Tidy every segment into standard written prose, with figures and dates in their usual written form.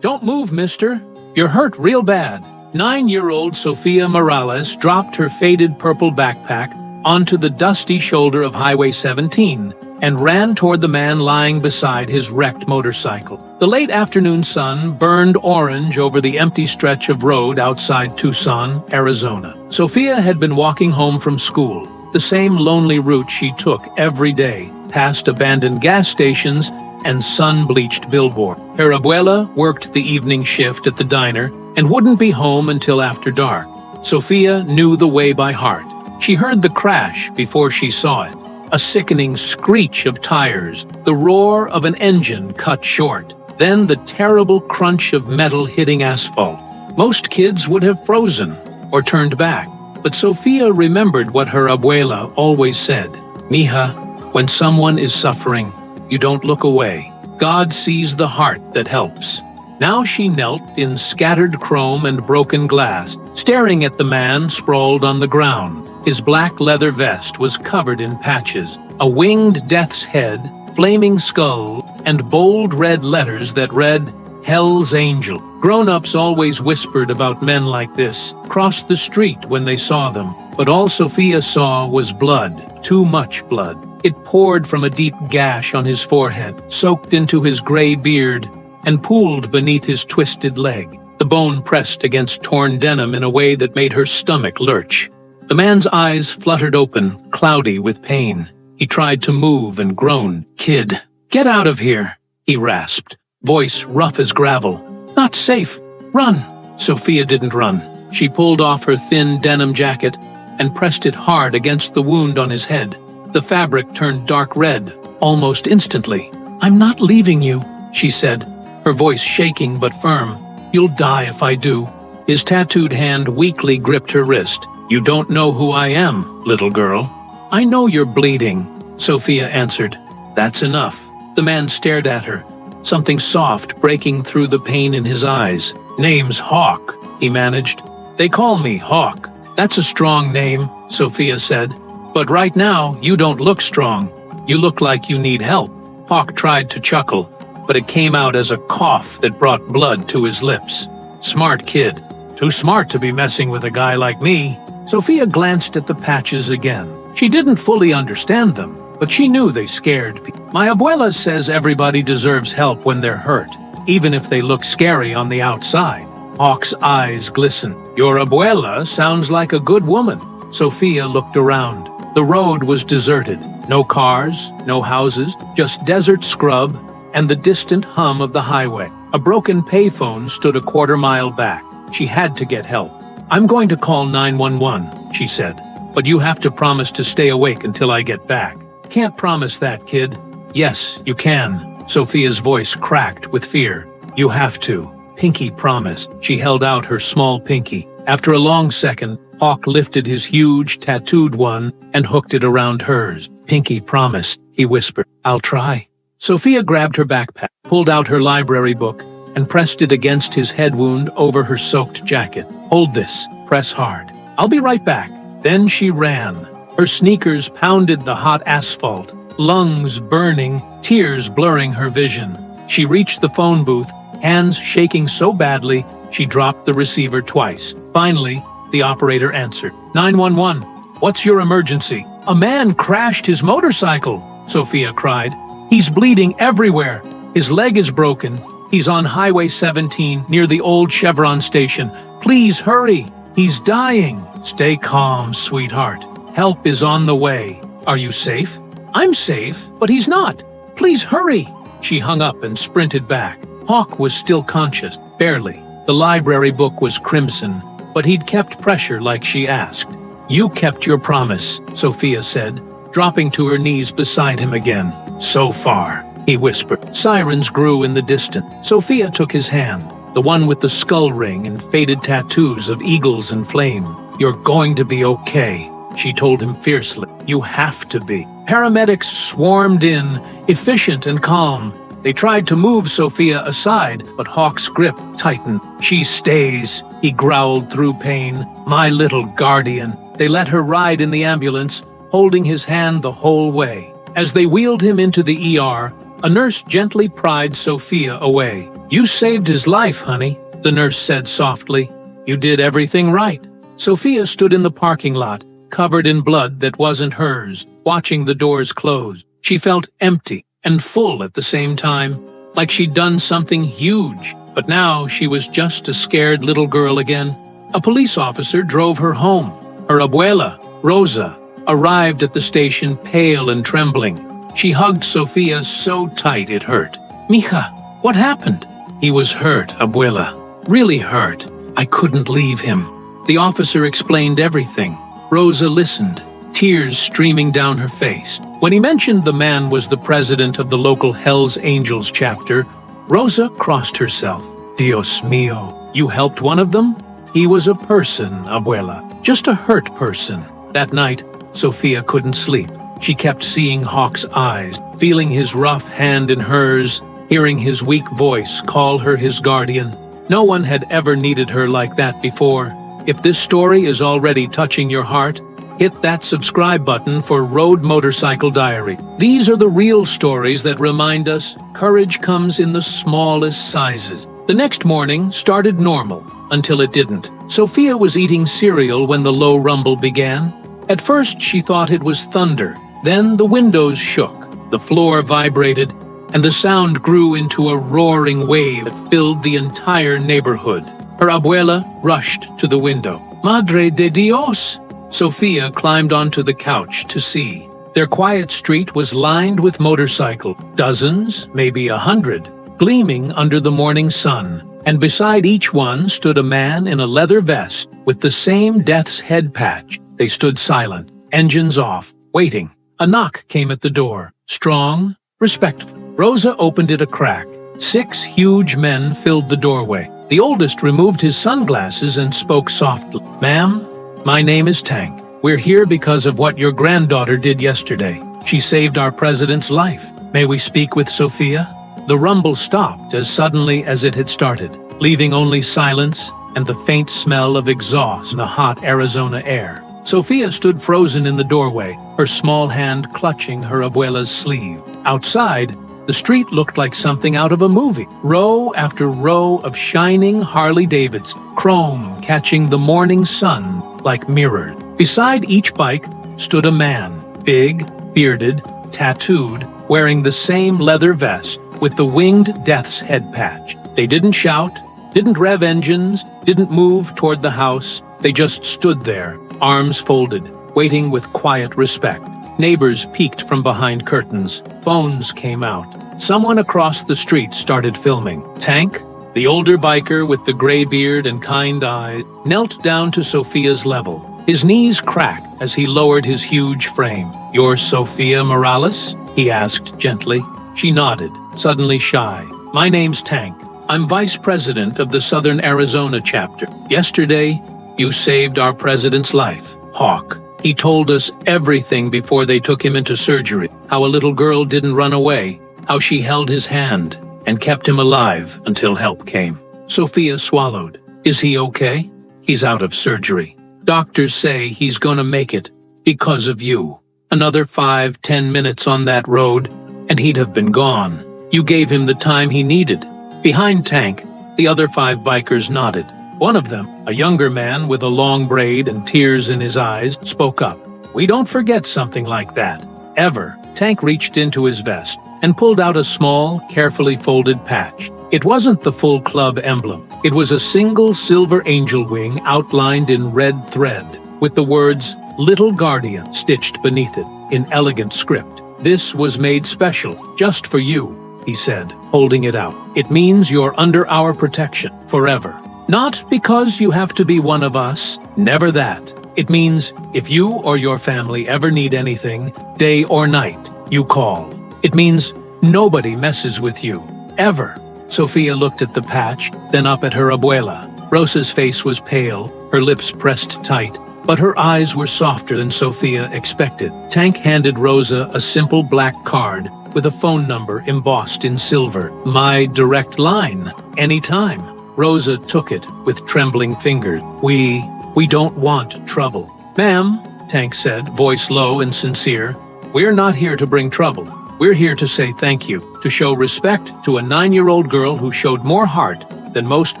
"Don't move, mister. You're hurt real bad." 9-year-old Sofia Morales dropped her faded purple backpack onto the dusty shoulder of Highway 17 and ran toward the man lying beside his wrecked motorcycle. The late afternoon sun burned orange over the empty stretch of road outside Tucson, Arizona. Sofia had been walking home from school, the same lonely route she took every day, past abandoned gas stations and sun-bleached billboards. Her abuela worked the evening shift at the diner and wouldn't be home until after dark. Sofia knew the way by heart. She heard the crash before she saw it, a sickening screech of tires, the roar of an engine cut short, then the terrible crunch of metal hitting asphalt. Most kids would have frozen or turned back, but Sofia remembered what her abuela always said, "Mija, when someone is suffering, you don't look away. God sees the heart that helps." Now she knelt in scattered chrome and broken glass, staring at the man sprawled on the ground. His black leather vest was covered in patches, a winged death's head, flaming skull, and bold red letters that read, "Hell's Angel." Grown-ups always whispered about men like this, crossed the street when they saw them, but all Sofia saw was blood, too much blood. It poured from a deep gash on his forehead, soaked into his gray beard, and pooled beneath his twisted leg. The bone pressed against torn denim in a way that made her stomach lurch. The man's eyes fluttered open, cloudy with pain. He tried to move and groaned. "Kid, get out of here," he rasped, voice rough as gravel. "Not safe. Run." Sofia didn't run. She pulled off her thin denim jacket and pressed it hard against the wound on his head. The fabric turned dark red, almost instantly. "I'm not leaving you," she said, her voice shaking but firm. "You'll die if I do." His tattooed hand weakly gripped her wrist. "You don't know who I am, little girl." "I know you're bleeding," Sofia answered. "That's enough." The man stared at her, something soft breaking through the pain in his eyes. "Name's Hawk," he managed. "They call me Hawk." "That's a strong name," Sofia said. "But right now, you don't look strong. You look like you need help." Hawk tried to chuckle, but it came out as a cough that brought blood to his lips. "Smart kid. Too smart to be messing with a guy like me." Sofia glanced at the patches again. She didn't fully understand them, but she knew they scared people. "My abuela says everybody deserves help when they're hurt, even if they look scary on the outside." Hawk's eyes glistened. "Your abuela sounds like a good woman." Sofia looked around. The road was deserted. No cars, no houses, just desert scrub and the distant hum of the highway. A broken payphone stood a quarter-mile back. She had to get help. "I'm going to call 911, she said, "but you have to promise to stay awake until I get back." "Can't promise that, kid." "Yes, you can." Sofia's voice cracked with fear. "You have to." Pinky promised. She held out her small pinky. After a long second, Hawk lifted his huge, tattooed one and hooked it around hers. "Pinky promised," he whispered. "I'll try." Sofia grabbed her backpack, pulled out her library book, and pressed it against his head wound over her soaked jacket. "Hold this. Press hard. I'll be right back." Then she ran. Her sneakers pounded the hot asphalt, lungs burning, tears blurring her vision. She reached the phone booth, hands shaking so badly she dropped the receiver twice. Finally, the operator answered. 911. "What's your emergency?" "A man crashed his motorcycle," Sofia cried. "He's bleeding everywhere. His leg is broken. He's on Highway 17 near the old Chevron station. Please hurry. He's dying." "Stay calm, sweetheart. Help is on the way." "Are you safe?" "I'm safe, but he's not. Please hurry." She hung up and sprinted back. Hawk was still conscious, barely. The library book was crimson, but he'd kept pressure like she asked. "You kept your promise," Sofia said, dropping to her knees beside him again. "So far," he whispered. Sirens grew in the distance. Sofia took his hand, the one with the skull ring and faded tattoos of eagles and flame. "You're going to be okay," she told him fiercely. "You have to be." Paramedics swarmed in, efficient and calm. They tried to move Sofia aside, but Hawk's grip tightened. "She stays," he growled through pain. "My little guardian." They let her ride in the ambulance, holding his hand the whole way. As they wheeled him into the ER, a nurse gently pried Sofia away. You saved his life, honey, the nurse said softly. You did everything right. Sophia stood in the parking lot, covered in blood that wasn't hers, watching the doors close. She felt empty and full at the same time, like she'd done something huge. But now she was just a scared little girl again. A police officer drove her home. Her abuela, Rosa, arrived at the station pale and trembling. She hugged Sophia so tight it hurt. Mija, what happened? He was hurt, abuela. Really hurt. I couldn't leave him. The officer explained everything. Rosa listened, tears streaming down her face. When he mentioned the man was the president of the local Hells Angels chapter, Rosa crossed herself. Dios mío, you helped one of them? He was a person, abuela, just a hurt person. That night, Sophia couldn't sleep. She kept seeing Hawk's eyes, feeling his rough hand in hers, hearing his weak voice call her his guardian. No one had ever needed her like that before. If this story is already touching your heart, hit that subscribe button for Road Motorcycle Diary. These are the real stories that remind us courage comes in the smallest sizes. The next morning started normal, until it didn't. Sophia was eating cereal when the low rumble began. At first she thought it was thunder. Then the windows shook, the floor vibrated, and the sound grew into a roaring wave that filled the entire neighborhood. Her abuela rushed to the window. Madre de Dios! Sophia climbed onto the couch to see. Their quiet street was lined with motorcycles, dozens, maybe 100, gleaming under the morning sun. And beside each one stood a man in a leather vest with the same death's head patch. They stood silent, engines off, waiting. A knock came at the door, strong, respectful. Rosa opened it a crack. 6 huge men filled the doorway. The oldest removed his sunglasses and spoke softly. Ma'am, my name is Tank. We're here because of what your granddaughter did yesterday. She saved our president's life. May we speak with Sophia? The rumble stopped as suddenly as it had started, leaving only silence and the faint smell of exhaust in the hot Arizona air. Sophia stood frozen in the doorway, her small hand clutching her abuela's sleeve. Outside, the street looked like something out of a movie. Row after row of shining Harley-Davids, chrome catching the morning sun like mirrored. Beside each bike stood a man, big, bearded, tattooed, wearing the same leather vest with the winged death's head patch. They didn't shout, didn't rev engines, didn't move toward the house. They just stood there, arms folded, waiting with quiet respect. Neighbors peeked from behind curtains. Phones came out. Someone across the street started filming. Tank, the older biker with the gray beard and kind eyes, knelt down to Sophia's level. His knees cracked as he lowered his huge frame. "You're Sophia Morales?" he asked gently. She nodded, suddenly shy. "My name's Tank. I'm vice president of the Southern Arizona chapter. Yesterday, you saved our president's life, Hawk. He told us everything before they took him into surgery, how a little girl didn't run away, how she held his hand and kept him alive until help came." Sophia swallowed. "Is he okay?" "He's out of surgery. Doctors say he's gonna make it because of you. Another 5-10 minutes on that road, and he'd have been gone. You gave him the time he needed." Behind Tank, the other 5 bikers nodded. One of them, a younger man with a long braid and tears in his eyes, spoke up. "We don't forget something like that, ever." Tank reached into his vest and pulled out a small, carefully folded patch. It wasn't the full club emblem. It was a single silver angel wing outlined in red thread, with the words, "Little Guardian," stitched beneath it, in elegant script. "This was made special, just for you," he said, holding it out. "It means you're under our protection, forever. Not because you have to be one of us, never that. It means if you or your family ever need anything, day or night, you call. It means nobody messes with you, ever." Sophia looked at the patch, then up at her abuela. Rosa's face was pale, her lips pressed tight, but her eyes were softer than Sophia expected. Tank handed Rosa a simple black card with a phone number embossed in silver. "My direct line, anytime." Rosa took it with trembling fingers. We don't want trouble." "Ma'am," Tank said, voice low and sincere, "we're not here to bring trouble. We're here to say thank you. to show respect to a 9-year-old girl who showed more heart than most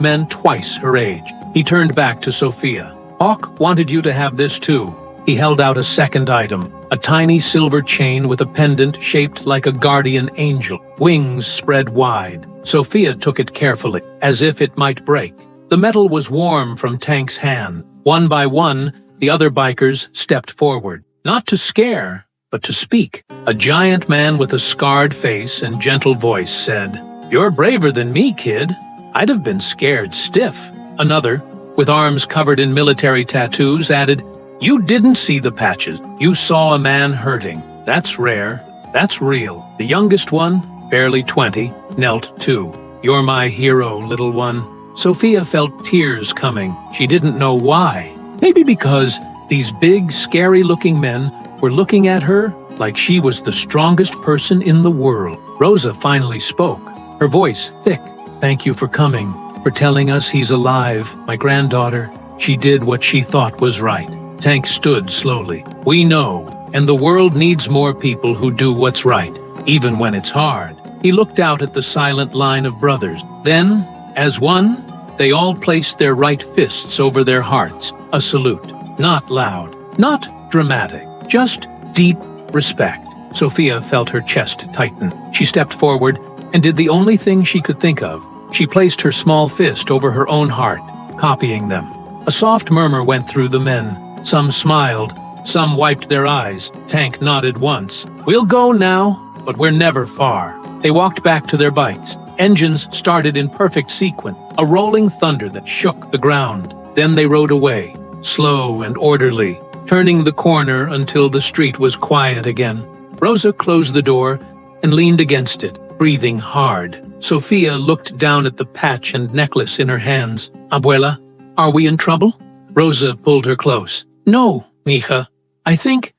men twice her age. He turned back to Sophia. Hawk wanted you to have this too. He held out a second item, a tiny silver chain with a pendant shaped like a guardian angel, wings spread wide. Sophia took it carefully, as if it might break. The metal was warm from Tank's hand. One by one, the other bikers stepped forward, not to scare, but to speak. A giant man with a scarred face and gentle voice said, "You're braver than me, kid. I'd have been scared stiff." Another, with arms covered in military tattoos, added, "You didn't see the patches. You saw a man hurting. That's rare. That's real." The youngest one, barely 20, knelt too. "You're my hero, little one." Sophia felt tears coming. She didn't know why. Maybe because these big, scary-looking men were looking at her like she was the strongest person in the world. Rosa finally spoke, her voice thick. "Thank you for coming, for telling us he's alive, my granddaughter. She did what she thought was right." Tank stood slowly. "We know, and the world needs more people who do what's right, even when it's hard." He looked out at the silent line of brothers. Then, as one, they all placed their right fists over their hearts, a salute. Not loud, not dramatic, just deep respect. Sophia felt her chest tighten. She stepped forward and did the only thing she could think of. She placed her small fist over her own heart, copying them. A soft murmur went through the men. Some smiled, some wiped their eyes. Tank nodded once. "We'll go now, but we're never far." They walked back to their bikes. Engines started in perfect sequence, a rolling thunder that shook the ground. Then they rode away, slow and orderly, turning the corner until the street was quiet again. Rosa closed the door and leaned against it, breathing hard. Sophia looked down at the patch and necklace in her hands. "Abuela, are we in trouble?" Rosa pulled her close. "No, mija. I think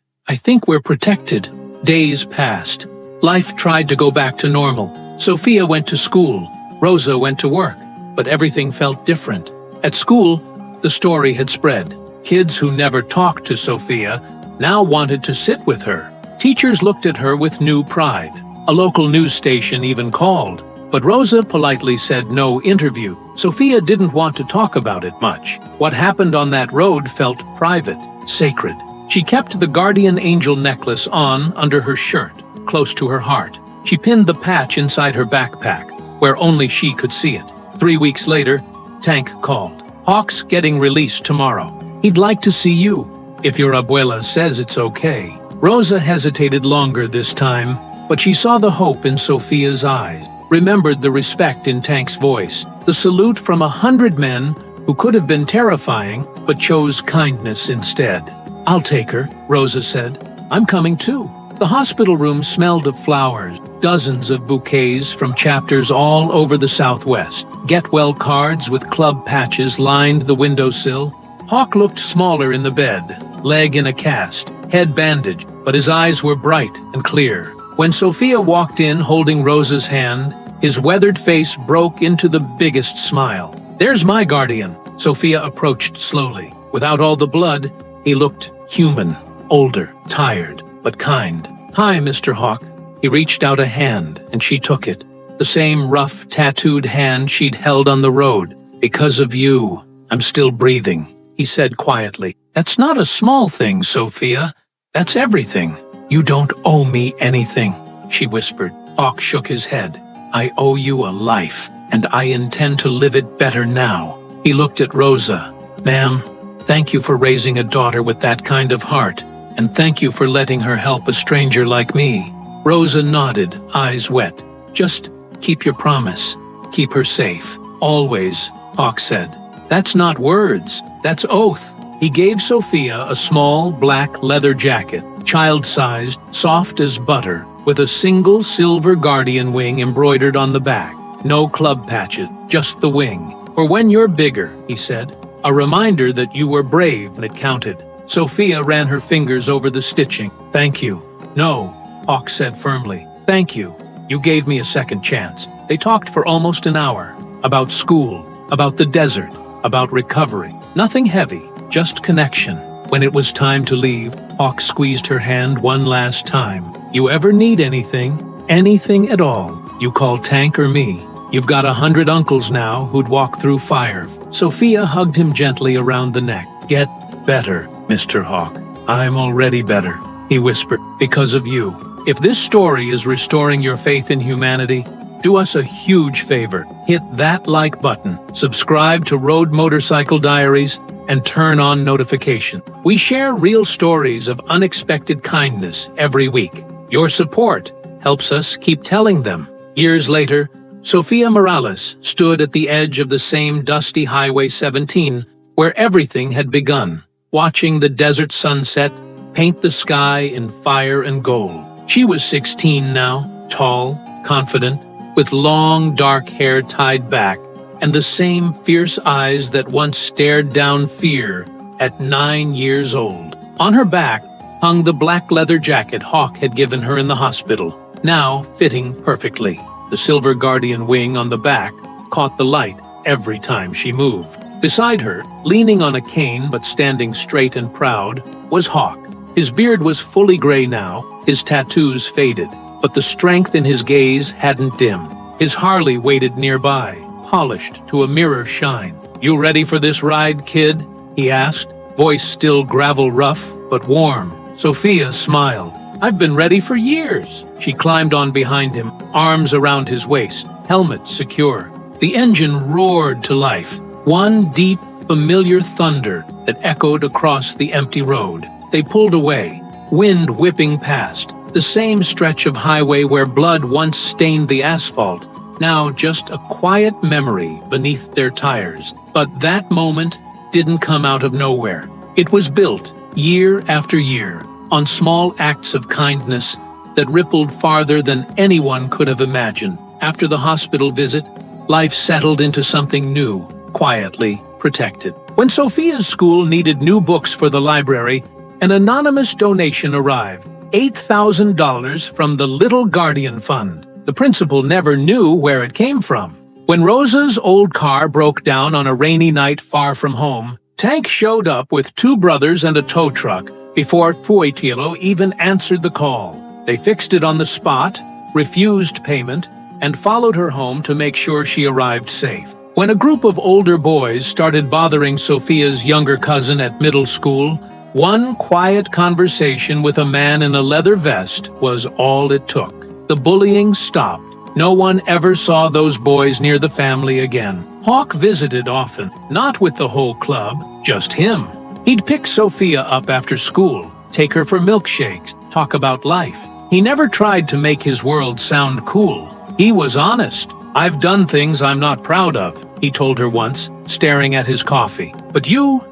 we're protected." Days passed. Life tried to go back to normal. Sophia went to school. Rosa went to work. But everything felt different. At school, the story had spread. Kids who never talked to Sophia now wanted to sit with her. Teachers looked at her with new pride. A local news station even called. But Rosa politely said no interview. Sophia didn't want to talk about it much. What happened on that road felt private, sacred. She kept the guardian angel necklace on under her shirt, close to her heart. She pinned the patch inside her backpack, where only she could see it. 3 weeks later, Tank called. "Hawk's getting released tomorrow. He'd like to see you, if your abuela says it's okay." Rosa hesitated longer this time, but she saw the hope in Sophia's eyes, remembered the respect in Tank's voice, the salute from 100 men who could have been terrifying but chose kindness instead. "I'll take her," Rosa said. "I'm coming too." The hospital room smelled of flowers, dozens of bouquets from chapters all over the Southwest. Get-well cards with club patches lined the windowsill. Hawk looked smaller in the bed, leg in a cast, head bandaged, but his eyes were bright and clear. When Sophia walked in holding Rosa's hand, his weathered face broke into the biggest smile. "There's my guardian." Sophia approached slowly. Without all the blood, he looked human, older, tired, but kind. "Hi, Mr. Hawk." He reached out a hand, and she took it. The same rough, tattooed hand she'd held on the road. "Because of you, I'm still breathing," he said quietly. "That's not a small thing, Sophia. That's everything." "You don't owe me anything," she whispered. Hawk shook his head. "I owe you a life, and I intend to live it better now." He looked at Rosa. "Ma'am, thank you for raising a daughter with that kind of heart, and thank you for letting her help a stranger like me." Rosa nodded, eyes wet. "Just keep your promise. Keep her safe. Always," Hawk said. "That's not words. That's oath." He gave Sophia a small black leather jacket, child-sized, soft as butter, with a single silver guardian wing embroidered on the back. No club patches, just the wing. "For when you're bigger," he said. A reminder that you were brave and it counted. Sophia ran her fingers over the stitching. "Thank you." "No," Hawk said firmly. "Thank you. You gave me a second chance." They talked for almost an hour. About school, about the desert, about recovery. Nothing heavy, just connection. When it was time to leave, Hawk squeezed her hand one last time. "You ever need anything at all, You call Tank or me? You've got 100 uncles now who'd walk through fire. Sophia hugged him gently around the neck. Get better, Mr. Hawk. I'm already better, he whispered, because of you. If this story is restoring your faith in humanity, do us a huge favor. Hit that like button, subscribe to Road Motorcycle Diaries, and turn on notifications. We share real stories of unexpected kindness every week. Your support helps us keep telling them. Years later, Sophia Morales stood at the edge of the same dusty Highway 17 where everything had begun, watching the desert sunset paint the sky in fire and gold. She was 16 now, tall, confident, with long dark hair tied back, and the same fierce eyes that once stared down fear at 9 years old. On her back hung the black leather jacket Hawk had given her in the hospital, now fitting perfectly. The silver guardian wing on the back caught the light every time she moved. Beside her, leaning on a cane but standing straight and proud, was Hawk. His beard was fully gray now, his tattoos faded, but the strength in his gaze hadn't dimmed. His Harley waited nearby, polished to a mirror shine. You ready for this ride, kid? He asked, voice still gravel rough but warm. Sophia smiled. I've been ready for years. She climbed on behind him, arms around his waist, helmet secure. The engine roared to life, one deep, familiar thunder that echoed across the empty road. They pulled away, wind whipping past, the same stretch of highway where blood once stained the asphalt, now just a quiet memory beneath their tires. But that moment didn't come out of nowhere. It was built, year after year, on small acts of kindness that rippled farther than anyone could have imagined. After the hospital visit, life settled into something new, quietly protected. When Sophia's school needed new books for the library, an anonymous donation arrived, $8,000 from the Little Guardian Fund. The principal never knew where it came from. When Rosa's old car broke down on a rainy night far from home, Tank showed up with 2 brothers and a tow truck before Fuetilo even answered the call. They fixed it on the spot, refused payment, and followed her home to make sure she arrived safe. When a group of older boys started bothering Sophia's younger cousin at middle school, one quiet conversation with a man in a leather vest was all it took. The bullying stopped. No one ever saw those boys near the family again. Hawk visited often, not with the whole club, just him. He'd pick Sophia up after school, take her for milkshakes, talk about life. He never tried to make his world sound cool. He was honest. I've done things I'm not proud of, he told her once, staring at his coffee. But you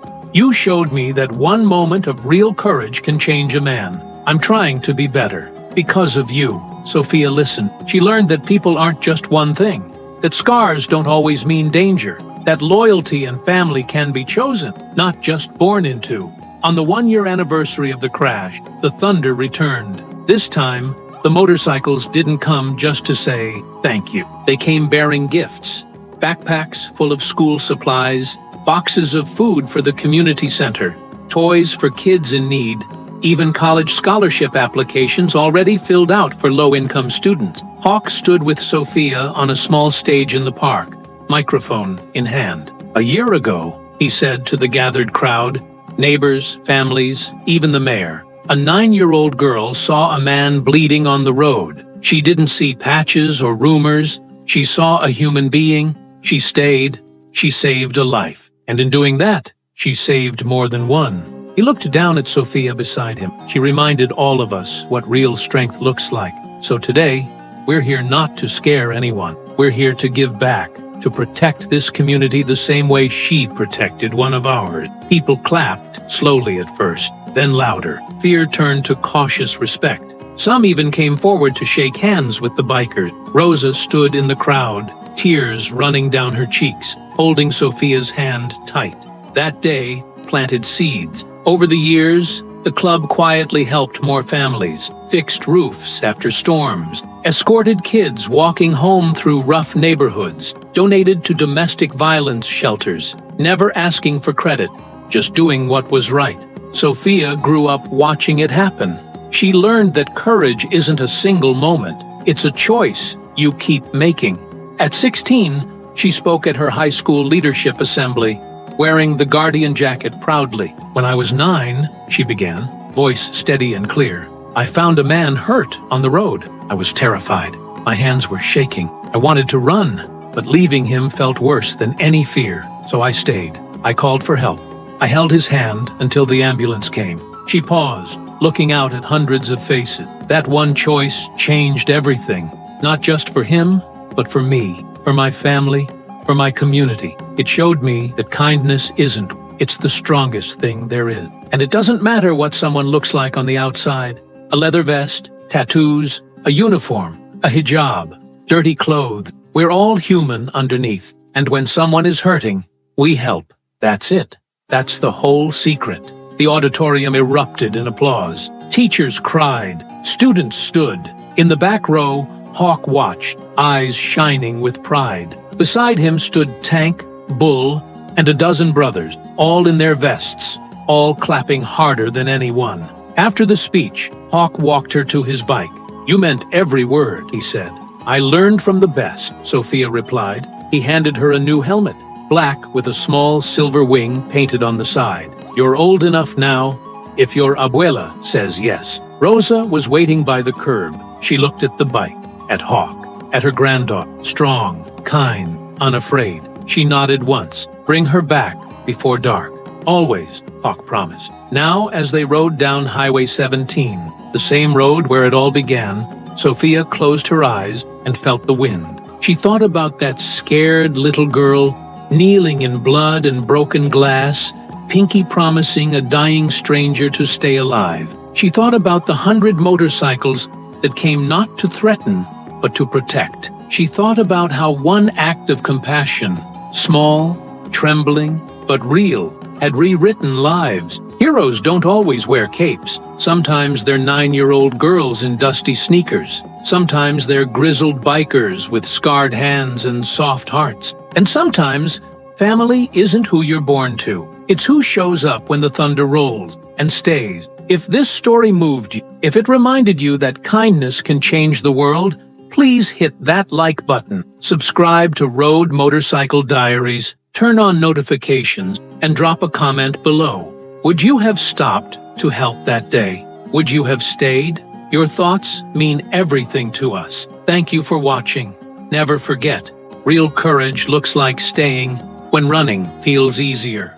showed me that one moment of real courage can change a man. I'm trying to be better. Because of you. Sophia listened. She learned that people aren't just one thing, that scars don't always mean danger, that loyalty and family can be chosen, not just born into. On the 1-year anniversary of the crash, the thunder returned. This time, the motorcycles didn't come just to say thank you. They came bearing gifts, backpacks full of school supplies, boxes of food for the community center, toys for kids in need, even college scholarship applications already filled out for low-income students. Hawk stood with Sophia on a small stage in the park, microphone in hand. A year ago, he said to the gathered crowd, neighbors, families, even the mayor, a 9-year-old girl saw a man bleeding on the road. She didn't see patches or rumors. She saw a human being. She stayed. She saved a life. And in doing that, she saved more than one. He looked down at Sophia beside him. She reminded all of us what real strength looks like. So today, we're here not to scare anyone. We're here to give back, to protect this community the same way she protected one of ours. People clapped, slowly at first, then louder. Fear turned to cautious respect. Some even came forward to shake hands with the bikers. Rosa stood in the crowd, tears running down her cheeks, holding Sophia's hand tight. That day planted seeds. Over the years, the club quietly helped more families, fixed roofs after storms, escorted kids walking home through rough neighborhoods, donated to domestic violence shelters, never asking for credit, just doing what was right. Sophia grew up watching it happen. She learned that courage isn't a single moment, it's a choice. you keep making. At 16, she spoke at her high school leadership assembly, wearing the Guardian jacket proudly. When I was 9, she began, voice steady and clear, I found a man hurt on the road. I was terrified. My hands were shaking. I wanted to run, but leaving him felt worse than any fear, so I stayed. I called for help. I held his hand until the ambulance came. She paused, looking out at hundreds of faces. That one choice changed everything, not just for him, but for me, for my family, for my community. It showed me that kindness it's the strongest thing there is. And it doesn't matter what someone looks like on the outside. A leather vest, tattoos, a uniform, a hijab, dirty clothes. We're all human underneath. And when someone is hurting, we help. That's it. That's the whole secret. The auditorium erupted in applause. Teachers cried. Students stood. In the back row, Hawk watched, eyes shining with pride. Beside him stood Tank, Bull, and a dozen brothers, all in their vests, all clapping harder than anyone. After the speech, Hawk walked her to his bike. You meant every word, he said. I learned from the best, Sophia replied. He handed her a new helmet, black with a small silver wing painted on the side. You're old enough now, if your abuela says yes. Rosa was waiting by the curb. She looked at the bike, at Hawk, at her granddaughter, strong, kind, unafraid. She nodded once. Bring her back before dark. Always, Hawk promised. Now, as they rode down Highway 17, the same road where it all began, Sophia closed her eyes and felt the wind. She thought about that scared little girl, kneeling in blood and broken glass, Pinky promising a dying stranger to stay alive. She thought about the 100 motorcycles that came not to threaten, but to protect. She thought about how one act of compassion, small, trembling, but real, had rewritten lives. Heroes don't always wear capes. Sometimes they're 9-year-old girls in dusty sneakers. Sometimes they're grizzled bikers with scarred hands and soft hearts. And sometimes, family isn't who you're born to. It's who shows up when the thunder rolls and stays. If this story moved you, if it reminded you that kindness can change the world, please hit that like button, subscribe to Road Motorcycle Diaries, turn on notifications, and drop a comment below. Would you have stopped to help that day? Would you have stayed? Your thoughts mean everything to us. Thank you for watching. Never forget, real courage looks like staying when running feels easier.